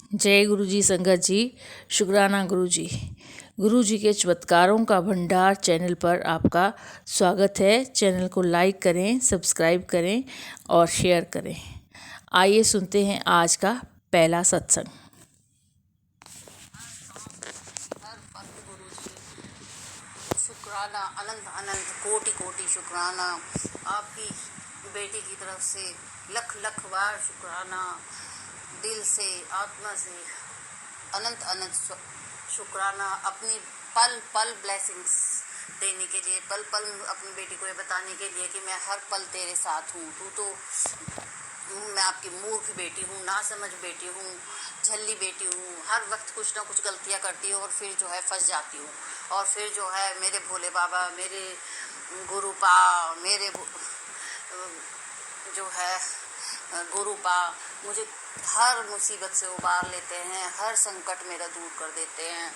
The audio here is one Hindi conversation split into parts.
जय गुरु जी संगत जी। शुक्राना गुरु जी। गुरु जी के चमत्कारों का भंडार चैनल पर आपका स्वागत है। चैनल को लाइक करें, सब्सक्राइब करें और शेयर करें। आइए सुनते हैं आज का पहला सत्संग। शुक्राना, अनंत अनंत कोटि कोटि शुक्राना। आपकी बेटी की तरफ से लख लख बार शुक्राना। दिल से, आत्मा से अनंत अनंत शुक्राना। अपनी पल पल ब्लेसिंग्स देने के लिए, पल पल अपनी बेटी को ये बताने के लिए कि मैं हर पल तेरे साथ हूँ। तू तो मैं आपकी मूर्ख बेटी हूँ, ना समझ बेटी हूँ, झल्ली बेटी हूँ। हर वक्त कुछ ना कुछ गलतियाँ करती हूँ और फिर जो है फंस जाती हूँ। और फिर जो है मेरे भोले बाबा, मेरे गुरुपा, मेरे जो है गुरुपा मुझे हर मुसीबत से उबार लेते हैं, हर संकट मेरा दूर कर देते हैं।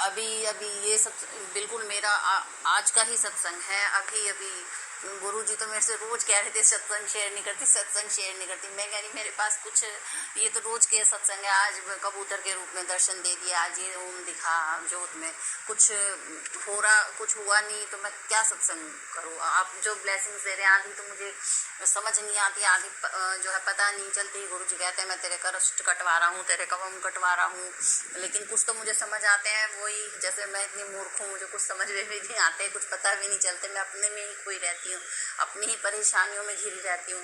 अभी ये सब बिल्कुल मेरा आज का ही सत्संग है। अभी गुरुजी तो मेरे से रोज कह रहे थे सत्संग शेयर नहीं करती, सत्संग शेयर नहीं करती। मैं कह रही मेरे पास कुछ, ये तो रोज के सत्संग है। आज कबूतर के रूप में दर्शन दे दिया, आज ये ओम दिखा जोत में, कुछ हो रहा, कुछ हुआ नहीं, तो मैं क्या सत्संग करूँ। आप जो ब्लेसिंग्स दे रहे हैं, आधी तो मुझे समझ नहीं आती, आधी जो है पता नहीं चलती। गुरुजी कहते हैं मैं तेरे कष्ट कटवा रहा हूँ, तेरे कवम कटवा रहा हूँ, लेकिन कुछ तो मुझे समझ आते हैं। वही जैसे मैं इतनी मूर्ख हूँ, मुझे कुछ समझ में भी नहीं आते, कुछ पता भी नहीं चलते। मैं अपने में ही खोई रहती हूँ, अपनी ही परेशानियों में घिरी रहती हूँ।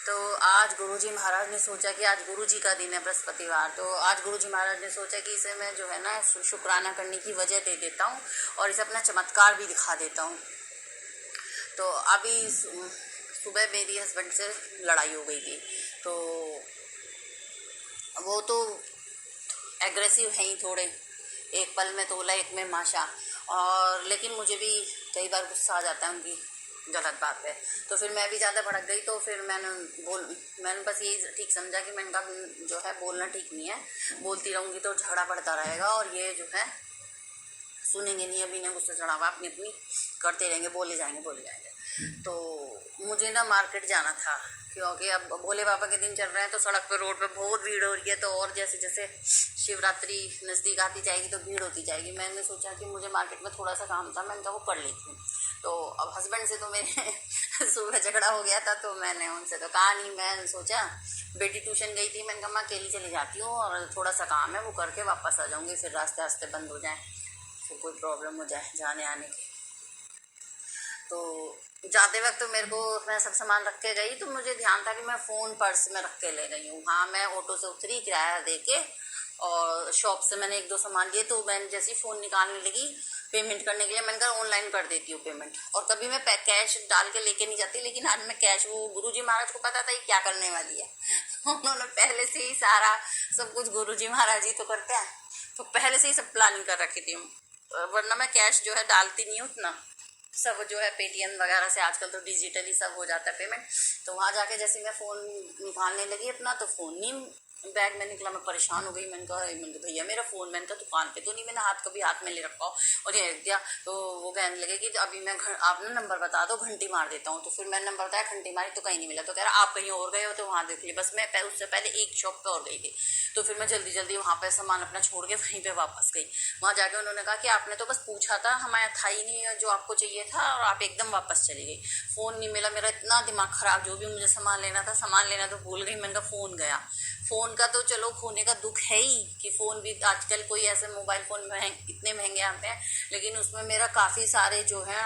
तो आज गुरुजी महाराज ने सोचा कि आज गुरुजी का दिन है, बृहस्पतिवार। तो आज गुरुजी महाराज ने सोचा कि इसे मैं जो है ना शुक्राना करने की वजह दे देता हूँ और इसे अपना चमत्कार भी दिखा देता हूँ। तो अभी सुबह मेरी हस्बैंड से लड़ाई हो गई थी। तो वो तो एग्रेसिव हैं ही थोड़े, एक पल में तोला एक में माशा। और लेकिन मुझे भी कई बार गुस्सा आ जाता है उनकी गलत बात पे। तो फिर मैं भी ज़्यादा भड़क गई। तो फिर मैंने बस यही ठीक समझा कि मैंने कहा जो है बोलना ठीक नहीं है, बोलती रहूँगी तो झगड़ा बढ़ता रहेगा और ये जो है सुनेंगे नहीं। अभी ने गुस्सा चढ़ावा अपनी अपनी करते रहेंगे, बोले जाएंगे। तो मुझे ना मार्केट जाना था, क्योंकि अब भोले बाबा के दिन चल रहे हैं। तो सड़क पे, रोड पे बहुत भीड़ हो रही है। तो और जैसे जैसे शिवरात्रि नज़दीक आती जाएगी तो भीड़ होती जाएगी। मैंने सोचा कि मुझे मार्केट में थोड़ा सा काम था, मैंने कहा वो कर लेती हूँ। तो अब हस्बैंड से तो मेरे सुबह झगड़ा हो गया था, तो मैंने उनसे तो कहा नहीं। मैं सोचा बेटी ट्यूशन गई थी, मैंने कहा मैं अकेली चली जाती हूँ और थोड़ा सा काम है वो करके वापस आ जाऊँगी, फिर रास्ते रास्ते बंद हो जाए, फिर कोई प्रॉब्लम हो जाए जाने आने की। तो जाते वक्त तो मेरे को, मैं सब सामान रख के गई तो मुझे ध्यान था कि मैं फ़ोन पर्स में रख के ले गई हूँ। हाँ, मैं ऑटो से उतरी किराया दे के और शॉप से मैंने एक दो सामान लिए। तो मैंने जैसे ही फ़ोन निकालने लगी पेमेंट करने के लिए, मैंने कहा ऑनलाइन कर देती हूँ पेमेंट। और कभी मैं कैश डाल के लेके नहीं जाती, लेकिन आज मैं कैश, वो गुरुजी महाराज को पता था ये क्या करने वाली है। उन्होंने पहले से ही सारा सब कुछ, गुरुजी महाराज ही तो करते हैं, तो पहले से ही सब प्लानिंग कर रखी थी। वरना मैं कैश जो है डालती नहीं हूँ उतना, सब जो है पेटीएम वगैरह से आजकल तो डिजिटली सब हो जाता है पेमेंट। तो वहाँ जाके जैसे मैं फ़ोन निकालने लगी अपना, तो फ़ोन नहीं बैग में निकला। मैं परेशान हो गई। मैंने कहा भैया मेरा फ़ोन, मैंने कहा दुकान पे तो नहीं, मैंने कभी हाथ में ले रखा हो और ये रख दिया। तो वो कहने लगे कि अभी मैं आप ना नंबर बता दो, घंटी मार देता हूँ। तो फिर मैंने नंबर बताया, घंटी मारी तो कहीं नहीं मिला। तो कह रहा आप कहीं और गए हो तो वहाँ देख लिया। बस मैं उससे पहले एक शॉप पर और गई थी। तो फिर मैं जल्दी जल्दी वहाँ पर सामान अपना छोड़ के वहीं पर वापस गई। वहाँ जाके उन्होंने कहा कि आपने तो बस पूछा था, हमारे था ही नहीं जो आपको चाहिए था और आप एकदम वापस चली गई। फ़ोन नहीं मिला। मेरा इतना दिमाग ख़राब, जो भी मुझे सामान लेना था, सामान लेना तो भूल गई। मैंने कहा फ़ोन गया। फ़ोन का तो चलो खोने का दुख है ही कि फ़ोन भी आजकल कोई ऐसे मोबाइल फ़ोन इतने महंगे आते हैं, लेकिन उसमें मेरा काफ़ी सारे जो है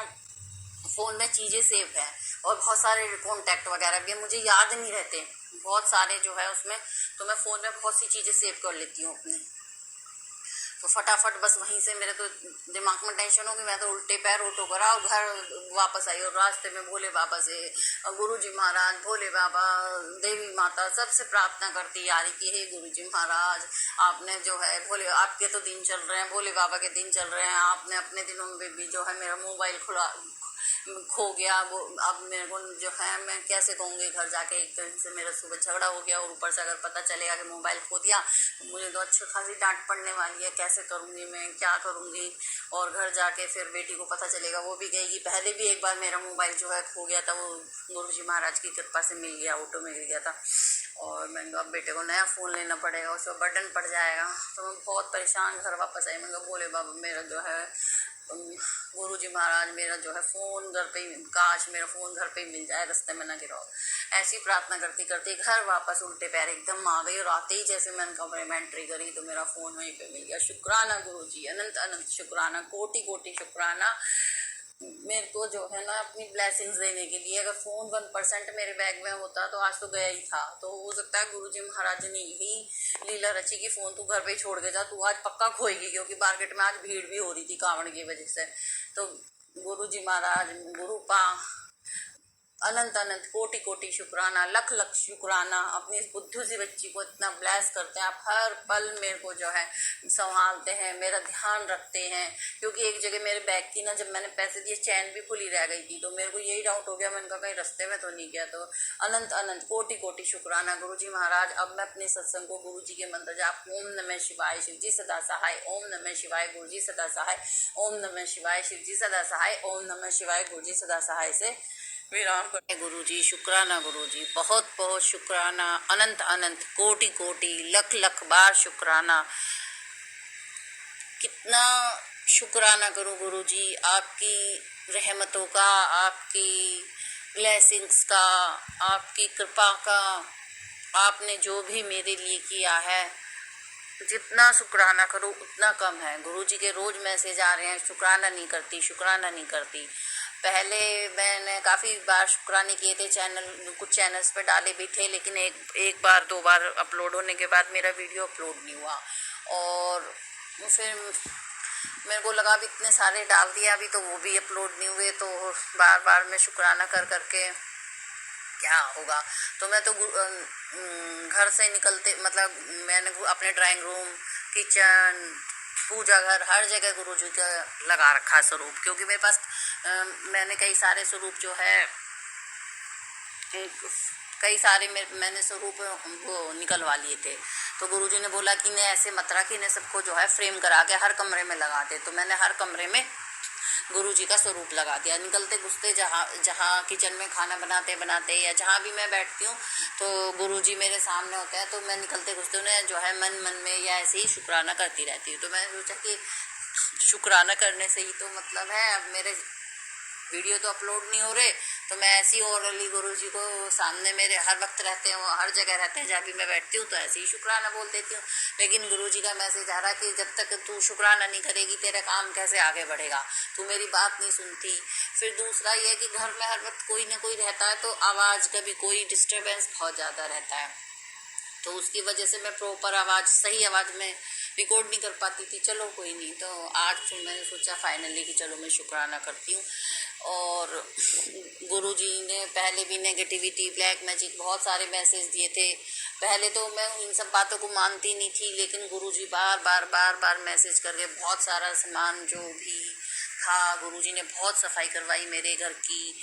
फ़ोन में चीज़ें सेव है और बहुत सारे कॉन्टैक्ट वगैरह भी मुझे याद नहीं रहते, बहुत सारे जो है उसमें। तो मैं फ़ोन में बहुत सी चीज़ें सेव कर लेती हूँ अपनी। तो फटाफट बस वहीं से मेरे तो दिमाग में टेंशन होगी। मैं तो उल्टे पैर ऑटो करा और घर वापस आई। और रास्ते में भोले बाबा से, गुरुजी महाराज, भोले बाबा, देवी माता, सबसे प्रार्थना करती आ रही कि हे गुरुजी महाराज, आपने जो है भोले, आपके तो दिन चल रहे हैं, भोले बाबा के दिन चल रहे हैं, आपने अपने दिनों में भी जो है मेरा मोबाइल खो गया। वो अब मेरे को जो है मैं कैसे कहूँगी घर जाके। एक दिन से मेरा सुबह झगड़ा हो गया और ऊपर से अगर पता चलेगा कि मोबाइल खो दिया तो मुझे तो अच्छी खासी डांट पड़ने वाली है। कैसे करूँगी मैं, क्या करूँगी। और घर जाके फिर बेटी को पता चलेगा, वो भी कहेगी पहले भी एक बार मेरा मोबाइल जो है खो गया था, वो गुरुजी महाराज की कृपा से मिल गया, ऑटो में गिर गया था। और मैंने कहा अब बेटे को नया फ़ोन लेना पड़ेगा, उस पर बटन पड़ जाएगा। तो मैं बहुत परेशान घर वापस आई। मैंने कहा बोले बाबा मेरा जो है गुरु जी महाराज मेरा जो है फ़ोन घर पे ही, काश मेरा फ़ोन घर पे ही मिल जाए, रास्ते में ना गिराओ। ऐसी प्रार्थना करती करती घर वापस उल्टे पैर एकदम आ गई और आते ही जैसे मैंने कमरे में एंट्री करी तो मेरा फ़ोन वहीं पे मिल गया। शुक्राना गुरु जी, अनंत अनंत शुक्राना, कोटि कोटि शुक्राना मेरे को जो है ना अपनी ब्लेसिंग्स देने के लिए। अगर फ़ोन 1% मेरे बैग में होता तो आज तो गया ही था। तो हो सकता है गुरुजी महाराज ने यही लीला रची कि फ़ोन तू घर पे ही छोड़ के जा, तू आज पक्का खोएगी, क्योंकि मार्केट में आज भीड़ भी हो रही थी कांवड़ की वजह से। तो गुरुजी महाराज, गुरु पा अनंत अनंत कोटि कोटि शुक्राना, लख लख शुक्राना। अपनी इस बुद्धू सी बच्ची को इतना ब्लेस करते हैं आप, हर पल मेरे को जो है संभालते हैं, मेरा ध्यान रखते हैं। क्योंकि एक जगह मेरे बैग की ना जब मैंने पैसे दिए चैन भी खुली रह गई थी, तो मेरे को यही डाउट हो गया, मैंने कहा कहीं रास्ते में तो नहीं गया। तो अनंत अनंत कोटि कोटि शुक्राना गुरु जी महाराज। अब मैं अपने सत्संग को गुरु जी के मंत्र जाप ओम नमः शिवाय शिव जी सदा सहाय, ओम नमः शिवाय गुरु जी सदा सहाय, ओम नमः शिवाय शिव जी सदा सहाय, ओम नमः शिवाय गुरु जी सदा सहाय से विराम करते। गुरु जी शुक्राना, गुरु जी बहुत बहुत शुक्राना, अनंत अनंत कोटि कोटि लख लख बार शुक्राना। कितना शुक्राना करूँ गुरु जी, आपकी रहमतों का, आपकी ब्लेसिंग्स का, आपकी कृपा का। आपने जो भी मेरे लिए किया है, जितना शुक्राना करूँ उतना कम है। गुरुजी के रोज़ मैसेज आ रहे हैं, शुक्राना नहीं करती, शुक्राना नहीं करती। पहले मैंने काफ़ी बार शुक्राने किए थे, कुछ चैनल्स पे डाले भी थे, लेकिन एक बार दो बार अपलोड होने के बाद मेरा वीडियो अपलोड नहीं हुआ। और फिर मेरे को लगा भी इतने सारे डाल दिया अभी तो वो भी अपलोड नहीं हुए, तो बार बार मैं शुक्राना कर करके क्या होगा। तो मैं तो घर से निकलते मतलब मैंने अपने ड्राइंग रूम, किचन, पूजा घर, हर जगह गुरु जी का लगा रखा स्वरूप। क्योंकि मेरे पास मैंने कई सारे स्वरूप जो है कई सारे मैंने स्वरूप वो निकलवा लिए थे। तो गुरुजी ने बोला कि इन्हें ऐसे मत रख, इन्हें सबको जो है फ्रेम करा के हर कमरे में लगा दे। तो मैंने हर कमरे में गुरुजी का स्वरूप लगा दिया। निकलते घुसते जहाँ जहाँ किचन में खाना बनाते बनाते या जहाँ भी मैं बैठती हूँ तो गुरुजी मेरे सामने होते हैं। तो मैं निकलते घुसते उन्हें जो है मन मन में या ऐसे ही शुक्राना करती रहती हूँ। तो मैंने सोचा कि शुक्राना करने से ही तो मतलब है, अब मेरे वीडियो तो अपलोड नहीं हो रहे, तो मैं ऐसी ओरली गुरु जी को सामने मेरे हर वक्त रहते हैं, वो हर जगह रहते हैं, जहाँ भी मैं बैठती हूँ तो ऐसे ही शुक्राना बोल देती हूँ। लेकिन गुरु जी का मैसेज आ रहा कि जब तक तू शुक्राना नहीं करेगी तेरा काम कैसे आगे बढ़ेगा, तू मेरी बात नहीं सुनती। फिर दूसरा ये कि घर में हर वक्त कोई ना कोई रहता है, तो आवाज़ का भी कोई डिस्टर्बेंस बहुत ज़्यादा रहता है, तो उसकी वजह से मैं प्रॉपर आवाज़, सही आवाज़ में रिकॉर्ड नहीं कर पाती थी। चलो कोई नहीं, तो आज फिर मैंने सोचा फाइनली कि चलो मैं शुक्राना करती हूँ। और गुरुजी ने पहले भी नेगेटिविटी, ब्लैक मैजिक बहुत सारे मैसेज दिए थे। पहले तो मैं इन सब बातों को मानती नहीं थी, लेकिन गुरुजी बार बार बार बार मैसेज करके बहुत सारा सामान जो भी था, गुरुजी ने बहुत सफाई करवाई मेरे घर की,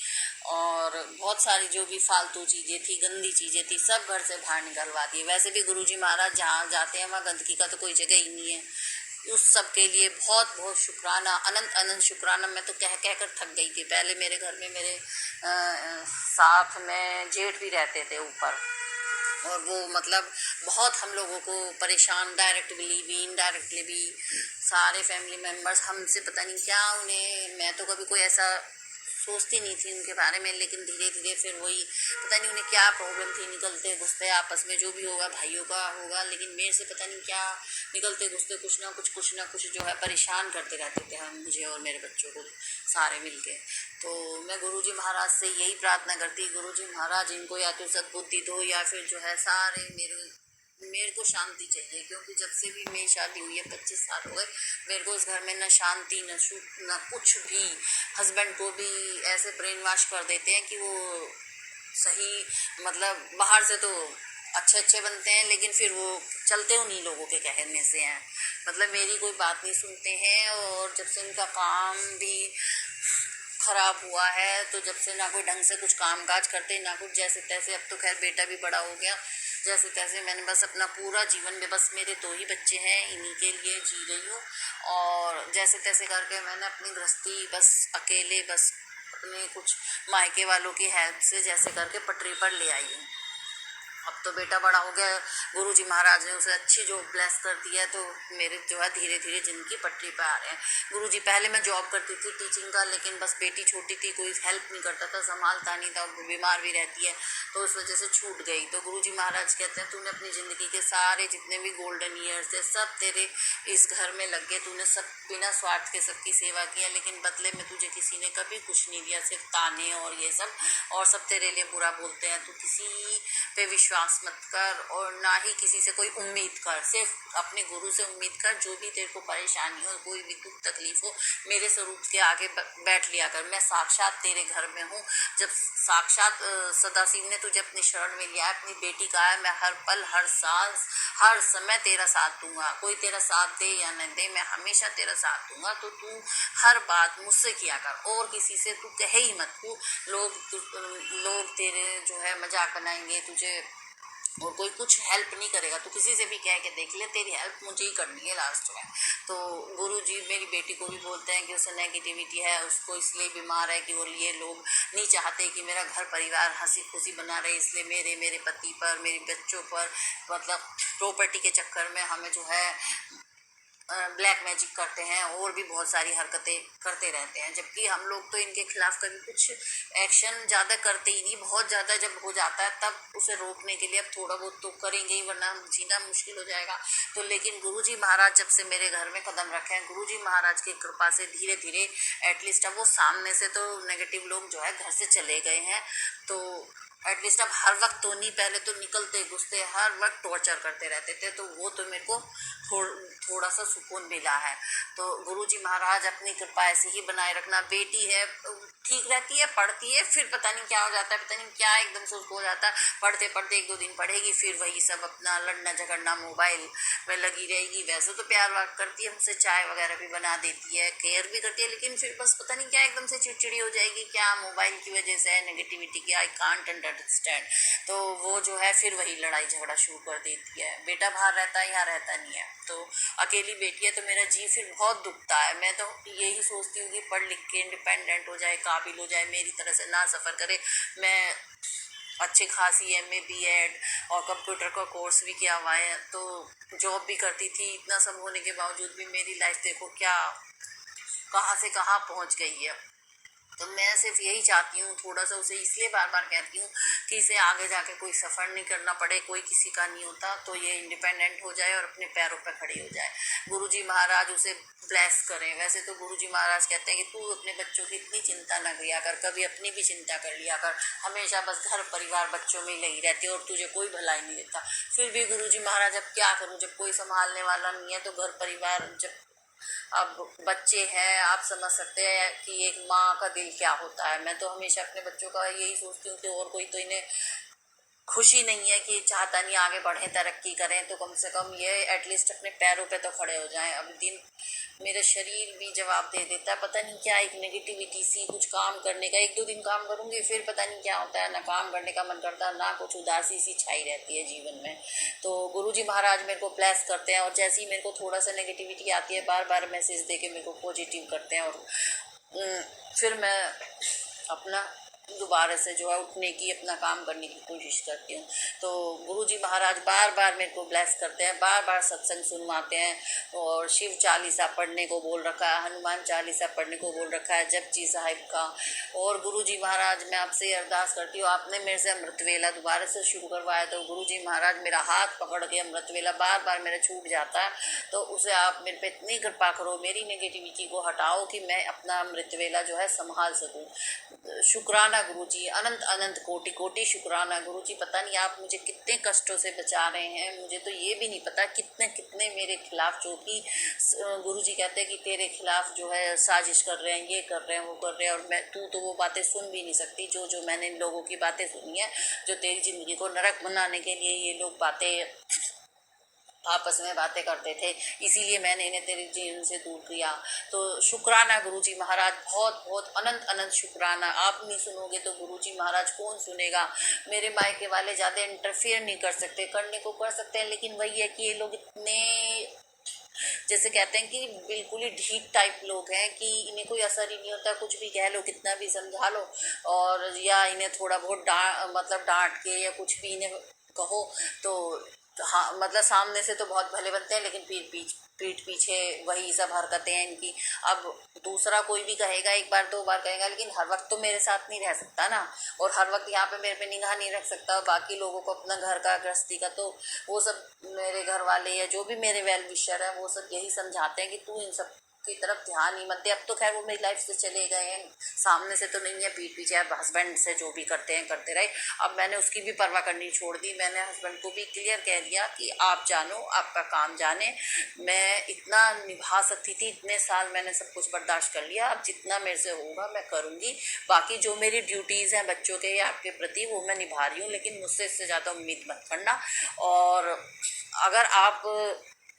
और बहुत सारी जो भी फालतू चीज़ें थी, गंदी चीज़ें थी, सब घर से बाहर निकलवा दी। वैसे भी गुरुजी महाराज जहाँ जाते हैं वहाँ गंदगी का तो कोई जगह ही नहीं है। उस सब के लिए बहुत बहुत शुक्राना, अनंत अनंत शुक्राना। मैं तो कह कह कर थक गई थी। पहले मेरे घर में मेरे साथ में जेठ भी रहते थे ऊपर, और वो मतलब बहुत हम लोगों को परेशान, डायरेक्टली भी इनडायरेक्टली भी, सारे फैमिली मेम्बर्स हमसे पता नहीं क्या उन्हें, मैं तो कभी कोई ऐसा सोचती नहीं थी उनके बारे में, लेकिन धीरे धीरे फिर वही पता नहीं उन्हें क्या प्रॉब्लम थी, निकलते घुसते आपस में जो भी होगा भाइयों का होगा, लेकिन मेरे से पता नहीं क्या निकलते घुसते कुछ ना कुछ जो है परेशान करते रहते थे हम, मुझे और मेरे बच्चों को सारे मिलके। तो मैं गुरुजी महाराज से यही प्रार्थना करती, गुरुजी महाराज इनको या तो सद्बुद्धि दो या फिर जो है सारे मेरे को शांति चाहिए। क्योंकि जब से भी मेरी शादी हुई है 25 साल हो गए, मेरे को इस घर में न शांति न सुख न कुछ भी। हस्बैंड को भी ऐसे ब्रेन वॉश कर देते हैं कि वो सही, मतलब बाहर से तो अच्छे अच्छे बनते हैं, लेकिन फिर वो चलते उन्हीं लोगों के कहने से हैं, मतलब मेरी कोई बात नहीं सुनते हैं। और जब से इनका काम भी खराब हुआ है, तो जब से ना कोई ढंग से कुछ काम काज करते ना कुछ, जैसे तैसे, अब तो खैर बेटा भी बड़ा हो गया, जैसे तैसे मैंने बस अपना पूरा जीवन में बस मेरे 2 ही बच्चे हैं, इन्हीं के लिए जी रही हूँ। और जैसे तैसे करके मैंने अपनी गृहस्थी बस अकेले, बस अपने कुछ मायके वालों की हेल्प से जैसे करके पटरी पर ले आई हूँ। अब तो बेटा बड़ा हो गया, गुरुजी महाराज ने उसे अच्छी जॉब ब्लेस कर दिया है, तो मेरे जो है धीरे धीरे जिंदगी पटरी पे आ रहे हैं। गुरुजी पहले मैं जॉब करती थी टीचिंग का, लेकिन बस बेटी छोटी थी, कोई हेल्प नहीं करता था, संभालता नहीं था, बीमार भी रहती है, तो उस वजह से छूट गई। तो गुरुजी महाराज कहते हैं तूने अपनी ज़िंदगी के सारे जितने भी गोल्डन ईयर्स थे सब तेरे इस घर में लग गए, तूने सब बिना स्वार्थ के सबकी सेवा किया, लेकिन बदले में तुझे किसी ने कभी कुछ नहीं दिया, सिर्फ ताने और ये सब, और सब तेरे लिए बुरा बोलते हैं। तू किसी पे विश्वास मत कर और ना ही किसी से कोई उम्मीद कर, सिर्फ अपने गुरु से उम्मीद कर। जो भी तेरे को परेशानी हो, कोई भी दुख तकलीफ हो, मेरे स्वरूप के आगे बैठ लिया कर, मैं साक्षात तेरे घर में हूँ। जब साक्षात सदाशिव ने तुझे अपनी शरण में लिया, अपनी बेटी का है, मैं हर पल हर सांस हर समय तेरा साथ दूंगा, कोई तेरा साथ दे या न दे, मैं हमेशा तेरा साथ दूंगा। तो तू हर बात मुझसे किया कर और किसी से तू कहे ही मत। तू लोग तेरे जो है मजाक बनाएंगे तुझे, और कोई कुछ हेल्प नहीं करेगा। तू किसी से भी कह के देख ले, तेरी हेल्प मुझे ही करनी है लास्ट में। तो गुरुजी मेरी बेटी को भी बोलते हैं कि उसे नेगेटिविटी है, उसको इसलिए बीमार है कि वो ये लोग नहीं चाहते कि मेरा घर परिवार हंसी खुशी बना रहे, इसलिए मेरे पति पर, मेरे बच्चों पर, मतलब प्रॉपर्टी के चक्कर में हमें जो है ब्लैक मैजिक करते हैं और भी बहुत सारी हरकतें करते रहते हैं। जबकि हम लोग तो इनके खिलाफ कभी कुछ एक्शन ज़्यादा करते ही नहीं, बहुत ज़्यादा जब हो जाता है तब उसे रोकने के लिए अब थोड़ा बहुत तो करेंगे ही, वरना जीना मुश्किल हो जाएगा। तो लेकिन गुरुजी महाराज जब से मेरे घर में कदम रखे हैं, गुरुजी महाराज की कृपा से धीरे धीरे एटलीस्ट अब वो सामने से तो नेगेटिव लोग जो है घर से चले गए हैं। तो एटलीस्ट अब हर वक्त तो नहीं, पहले तो निकलते घुसते हर वक्त टॉर्चर करते रहते थे, तो वो तो मेरे को थोड़ा सा सुकून मिला है। तो गुरुजी महाराज अपनी कृपा ऐसे ही बनाए रखना। बेटी है ठीक रहती है, पढ़ती है, फिर पता नहीं क्या हो जाता है, पता नहीं क्या एकदम से उसको हो जाता है, पढ़ते पढ़ते एक दो दिन पढ़ेगी, फिर वही सब अपना लड़ना झगड़ना मोबाइल में लगी रहेगी। वैसे तो प्यार वार करती है हमसे, चाय वगैरह भी बना देती है, केयर भी करती है, लेकिन फिर बस पता नहीं क्या एकदम से चिड़चिड़ी हो जाएगी, क्या मोबाइल की वजह से है, नेगेटिविटी की, आई कांट अंडरस्टैंड। तो वो जो है फिर वही लड़ाई झगड़ा शुरू कर देती है। बेटा बाहर रहता है, यहाँ रहता नहीं है, तो अकेली बेटी है, तो मेरा जी फिर बहुत दुखता है। मैं तो यही सोचती हूँ कि पढ़ लिख के इंडिपेंडेंट हो जाए, काबिल हो जाए, मेरी तरह से ना सफ़र करे। मैं अच्छी खासी MA BEd और कंप्यूटर का कोर्स भी किया हुआ है, तो जॉब भी करती थी। इतना सब होने के बावजूद भी मेरी लाइफ देखो क्या कहाँ से कहाँ पहुँच गई है। तो मैं सिर्फ यही चाहती हूँ, थोड़ा सा उसे इसलिए बार बार कहती हूँ कि इसे आगे जाके कोई सफ़र नहीं करना पड़े, कोई किसी का नहीं होता, तो ये इंडिपेंडेंट हो जाए और अपने पैरों पर खड़ी हो जाए। गुरुजी महाराज उसे ब्लेस करें। वैसे तो गुरुजी महाराज कहते हैं कि तू अपने बच्चों की इतनी चिंता ना किया कर, कभी अपनी भी चिंता कर लिया कर, हमेशा बस घर परिवार बच्चों में लगी रहती है और तुझे कोई भलाई नहीं देता। फिर भी गुरुजी महाराज अब क्या करूँ, जब कोई संभालने वाला नहीं है, तो घर परिवार जब अब बच्चे हैं, आप समझ सकते हैं कि एक माँ का दिल क्या होता है। मैं तो हमेशा अपने बच्चों का यही सोचती हूँ कि और कोई तो इन्हें खुशी नहीं है कि चाहता नहीं आगे बढ़ें, तरक्की करें, तो कम से कम ये एटलीस्ट अपने पैरों पे तो खड़े हो जाएं। अब दिन मेरा शरीर भी जवाब दे देता है, पता नहीं क्या एक नेगेटिविटी सी, कुछ काम करने का, एक दो दिन काम करूँगी फिर पता नहीं क्या होता है, ना काम करने का मन करता, ना कुछ उदासी सी छाई रहती है जीवन में। तो गुरुजी महाराज मेरे को ब्लेस करते हैं, और जैसे ही मेरे को थोड़ा सा नेगेटिविटी आती है, बार बार मैसेज दे के मेरे को पॉजिटिव करते हैं, और फिर मैं अपना दोबारा से जो है उठने की, अपना काम करने की कोशिश करती हूँ। तो गुरुजी महाराज बार बार मेरे को ब्लेस करते हैं, बार बार सत्संग सुनवाते हैं, और शिव चालीसा पढ़ने को बोल रखा है, हनुमान चालीसा पढ़ने को बोल रखा है, जपजी साहिब का। और गुरुजी महाराज मैं आपसे अरदास करती हूँ, आपने मेरे से अमृतवेला दोबारा से शुरू करवाया, तो गुरुजी महाराज मेरा हाथ पकड़ के, अमृतवेला बार बार मेरा छूट जाता है, तो उसे आप मेरे पे इतनी कृपा करो, मेरी नेगेटिविटी को हटाओ कि मैं अपना अमृतवेला जो है संभाल सकूँ। शुक्राना गुरुजी, अनंत अनंत कोटि कोटि शुक्राना गुरुजी। पता नहीं आप मुझे कितने कष्टों से बचा रहे हैं, मुझे तो ये भी नहीं पता कितने कितने मेरे खिलाफ, जो कि गुरुजी कहते हैं कि तेरे खिलाफ जो है साजिश कर रहे हैं, ये कर रहे हैं, वो कर रहे हैं, और मैं तू तो वो बातें सुन भी नहीं सकती जो मैंने इन लोगों की बातें सुनी है, जो तेरी ज़िंदगी को नरक बनाने के लिए ये लोग बातें आपस में बातें करते थे, इसीलिए मैंने इन्हें तेरे जीवन से दूर किया। तो शुक्राना गुरुजी महाराज, बहुत बहुत अनंत अनंत शुक्राना। आप नहीं सुनोगे तो गुरुजी महाराज कौन सुनेगा। मेरे मायके वाले ज़्यादा इंटरफेयर नहीं कर सकते, करने को कर सकते हैं, लेकिन वही है कि ये लोग इतने, जैसे कहते हैं कि बिल्कुल ही ढीठ टाइप लोग हैं कि इन्हें कोई असर ही नहीं होता, कुछ भी कह लो, कितना भी समझा लो, और या इन्हें थोड़ा बहुत मतलब डांट के या कुछ भी इन्हें कहो तो हाँ, मतलब सामने से तो बहुत भले बनते हैं, लेकिन पीठ पीछे वही सब हरकतें हैं इनकी। अब दूसरा कोई भी कहेगा, एक बार दो बार कहेगा, लेकिन हर वक्त तो मेरे साथ नहीं रह सकता ना, और हर वक्त यहाँ पे मेरे पे निगाह नहीं रख सकता। बाकी लोगों को अपना घर का गृहस्थी का तो वो सब मेरे घर वाले या जो भी मेरे वेल विशर है वो सब यही समझाते हैं कि तू इन सब की तरफ ध्यान ही मत दे। अब तो खैर वो मेरी लाइफ से चले गए हैं, सामने से तो नहीं है, पीठ पीछे अब हस्बैंड से जो भी करते हैं करते रहे। अब मैंने उसकी भी परवाह करनी छोड़ दी। मैंने हस्बैंड को भी क्लियर कह दिया कि आप जानो, आपका काम जाने, मैं इतना निभा सकती थी, इतने साल मैंने सब कुछ बर्दाश्त कर लिया, अब जितना मेरे से होगा मैं करूँगी। बाकी जो मेरी ड्यूटीज़ हैं बच्चों के या आपके प्रति वो मैं निभा रही हूँ, लेकिन मुझसे इससे ज़्यादा उम्मीद मत करना। और अगर आप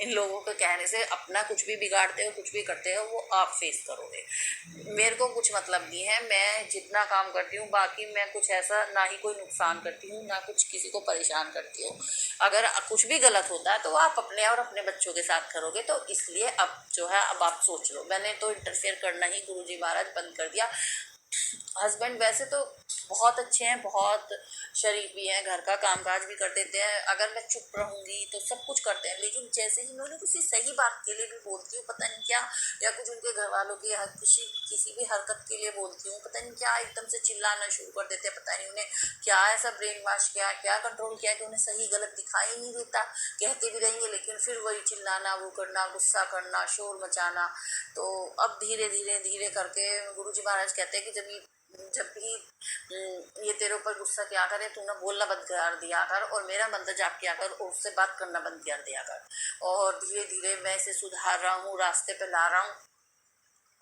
इन लोगों के कहने से अपना कुछ भी बिगाड़ते हो, कुछ भी करते हो, वो आप फेस करोगे। मेरे को कुछ मतलब नहीं है, मैं जितना काम करती हूँ, बाकी मैं कुछ ऐसा ना ही कोई नुकसान करती हूँ, ना कुछ किसी को परेशान करती हूँ। अगर कुछ भी गलत होता है तो आप अपने और अपने बच्चों के साथ करोगे, तो इसलिए अब जो है अब आप सोच लो। मैंने तो इंटरफेयर करना ही गुरुजी महाराज बंद कर दिया। हस्बैंड वैसे तो बहुत अच्छे हैं, बहुत शरीफ भी हैं, घर का कामकाज भी कर देते हैं, अगर मैं चुप रहूँगी तो सब कुछ करते हैं। लेकिन जैसे ही मैं उन्हें किसी सही बात के लिए भी बोलती हूँ, पता नहीं क्या, या कुछ उनके घर वालों की किसी भी हरकत के लिए बोलती हूँ, पता नहीं क्या एकदम से चिल्लाना शुरू कर देते हैं। पता नहीं उन्हें क्या ऐसा ब्रेन वॉश किया, क्या कंट्रोल किया कि उन्हें सही गलत दिखाई ही नहीं देता। कहते भी रहेंगे लेकिन फिर वही चिल्लाना, वो करना, गुस्सा करना, शोर मचाना। तो अब धीरे धीरे धीरे करके गुरुजी महाराज कहते हैं कि जब भी ये तेरे ऊपर गुस्सा किया करे, तू ना बोलना बंद कर दिया कर और मेरा मंत्र जाप किया कर और उससे बात करना बंद कर दिया कर। और धीरे धीरे मैं इसे सुधार रहा हूँ, रास्ते पे ला रहा हूँ,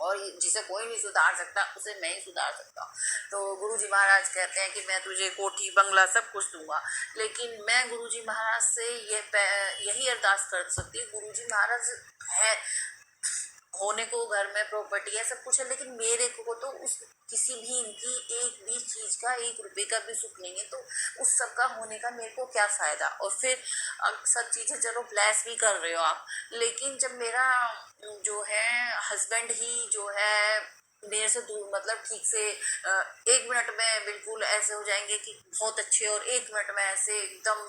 और जिसे कोई नहीं सुधार सकता उसे मैं ही सुधार सकता हूँ। तो गुरुजी महाराज कहते हैं कि मैं तुझे कोठी बंगला सब कुछ दूंगा, लेकिन मैं गुरुजी महाराज से यही अरदास कर सकती हूँ। गुरुजी महाराज है, होने को घर में प्रॉपर्टी है, सब कुछ है, लेकिन मेरे को तो उस किसी भी इनकी एक भी चीज़ का, 1 रुपये का भी सुख नहीं है। तो उस सब का होने का मेरे को क्या फ़ायदा। और फिर सब चीज़ें चलो ब्लेस भी कर रहे हो आप, लेकिन जब मेरा जो है हस्बैंड ही जो है मेरे से दूर, मतलब ठीक से 1 मिनट में बिल्कुल ऐसे हो जाएंगे कि बहुत अच्छे, और 1 मिनट में ऐसे एकदम,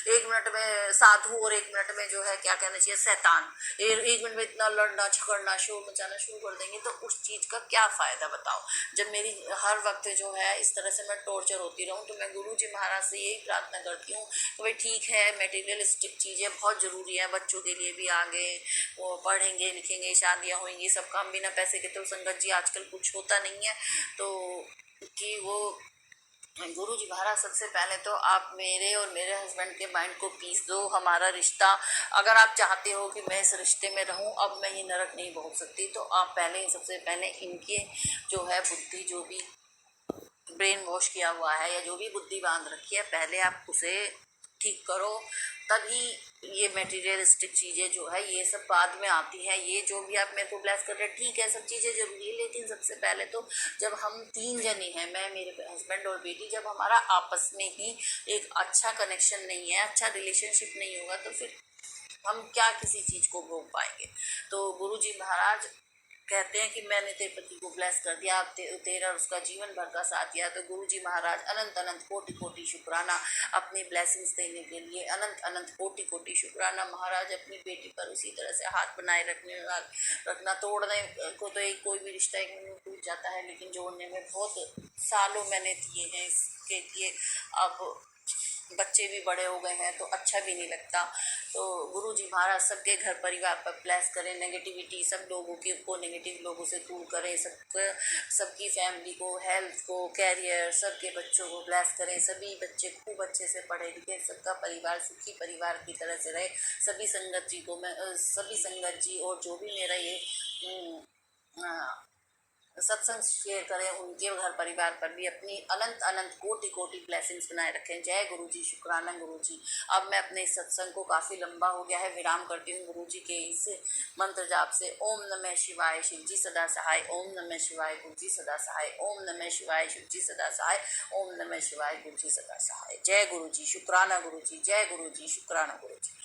1 मिनट में साधु, और 1 मिनट में जो है क्या कहना चाहिए शैतान, 1 मिनट में इतना लड़ना झगड़ना शोर मचाना शुरू कर देंगे, तो उस चीज़ का क्या फ़ायदा बताओ। जब मेरी हर वक्त जो है इस तरह से मैं टॉर्चर होती रहूँ, तो मैं गुरु जी महाराज से यही प्रार्थना करती हूँ कि भाई ठीक है, मटेरियलिस्टिक चीज़ें बहुत ज़रूरी है, बच्चों के लिए भी आगे वो पढ़ेंगे लिखेंगे, शादियाँ होंगी, सब काम बिना पैसे के तो संगत जी आजकल कुछ होता नहीं है। तो कि वो गुरु जी महाराज सबसे पहले तो आप मेरे और मेरे हस्बैंड के माइंड को पीस दो। हमारा रिश्ता, अगर आप चाहते हो कि मैं इस रिश्ते में रहूं, अब मैं ये नरक नहीं भोग सकती, तो आप पहले ही सबसे पहले इनके जो है बुद्धि, जो भी ब्रेन वॉश किया हुआ है या जो भी बुद्धि बांध रखी है, पहले आप उसे ठीक करो, तभी ये मटेरियलिस्टिक चीज़ें जो है ये सब बाद में आती हैं। ये जो भी आप मेरे को ब्लेस कर रहे हैं ठीक है, सब चीज़ें जरूरी है, लेकिन सबसे पहले तो जब हम 3 जने हैं, मैं, मेरे हस्बैंड और बेटी, जब हमारा आपस में ही एक अच्छा कनेक्शन नहीं है, अच्छा रिलेशनशिप नहीं होगा, तो फिर हम क्या किसी चीज़ को भोग पाएंगे। तो गुरु जी महाराज कहते हैं कि मैंने तेरे पति को ब्लेस कर दिया, अब तेरा उसका जीवन भर का साथ दिया। तो गुरु जी महाराज अनंत अनंत कोटि कोटि शुक्राना अपनी ब्लेसिंग्स देने के लिए, अनंत अनंत कोटि कोटि शुक्राना। महाराज अपनी बेटी पर उसी तरह से हाथ बनाए रखना। तोड़ने को तो एक कोई भी रिश्ता एक मिनट में टूट जाता है, लेकिन जोड़ने में बहुत सालों मैंने दिए हैं इसके लिए। अब बच्चे भी बड़े हो गए हैं तो अच्छा भी नहीं लगता। तो गुरु जी महाराज सबके घर परिवार पर ब्लेस करें, नेगेटिविटी सब लोगों को नेगेटिव लोगों से दूर करें, सबकी फैमिली को, हेल्थ को, कैरियर, सबके बच्चों को ब्लेस करें, सभी बच्चे खूब अच्छे से पढ़े लिखे, सबका परिवार सुखी परिवार की तरह से रहे। सभी संगत जी और जो भी मेरा ये सत्संग शेयर करें, उनके घर परिवार पर भी अपनी अनंत अनंत कोटि कोटि ब्लेसिंग्स बनाए रखें। जय गुरु जी, शुक्राना गुरु जी। अब मैं अपने इस सत्संग को, काफ़ी लंबा हो गया है, विराम करती हूँ गुरु जी के इस मंत्र जाप से। ओम नमः शिवाय, शिव जी सदा सहाय। ओम नमः शिवाय, गुरु जी सदा सहाय। ओम नमः शिवाय, शिव जी सदा सहाय। ओम नमः शिवाय, गुरु जी सदा सहाय। जय गुरु जी, शुक्राना गुरु जी। जय गुरु जी, शुक्राना गुरु जी।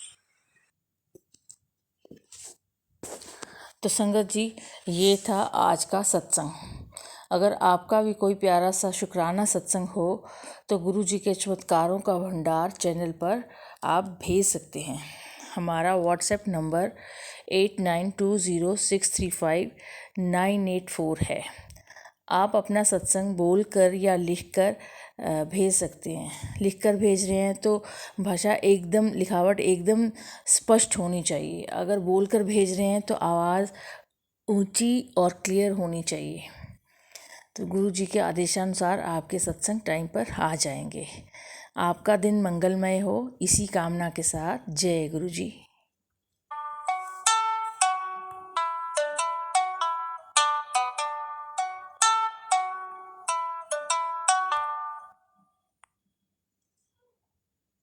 तो संगत जी, ये था आज का सत्संग। अगर आपका भी कोई प्यारा सा शुक्राना सत्संग हो तो गुरु जी के चमत्कारों का भंडार चैनल पर आप भेज सकते हैं। हमारा व्हाट्सएप नंबर 8920635984 है। आप अपना सत्संग बोल कर या लिख कर भेज सकते हैं। लिख कर भेज रहे हैं तो भाषा एकदम, लिखावट एकदम स्पष्ट होनी चाहिए। अगर बोल कर भेज रहे हैं तो आवाज़ ऊंची और क्लियर होनी चाहिए। तो गुरु जी के आदेशानुसार आपके सत्संग टाइम पर आ जाएंगे। आपका दिन मंगलमय हो, इसी कामना के साथ जय गुरु जी।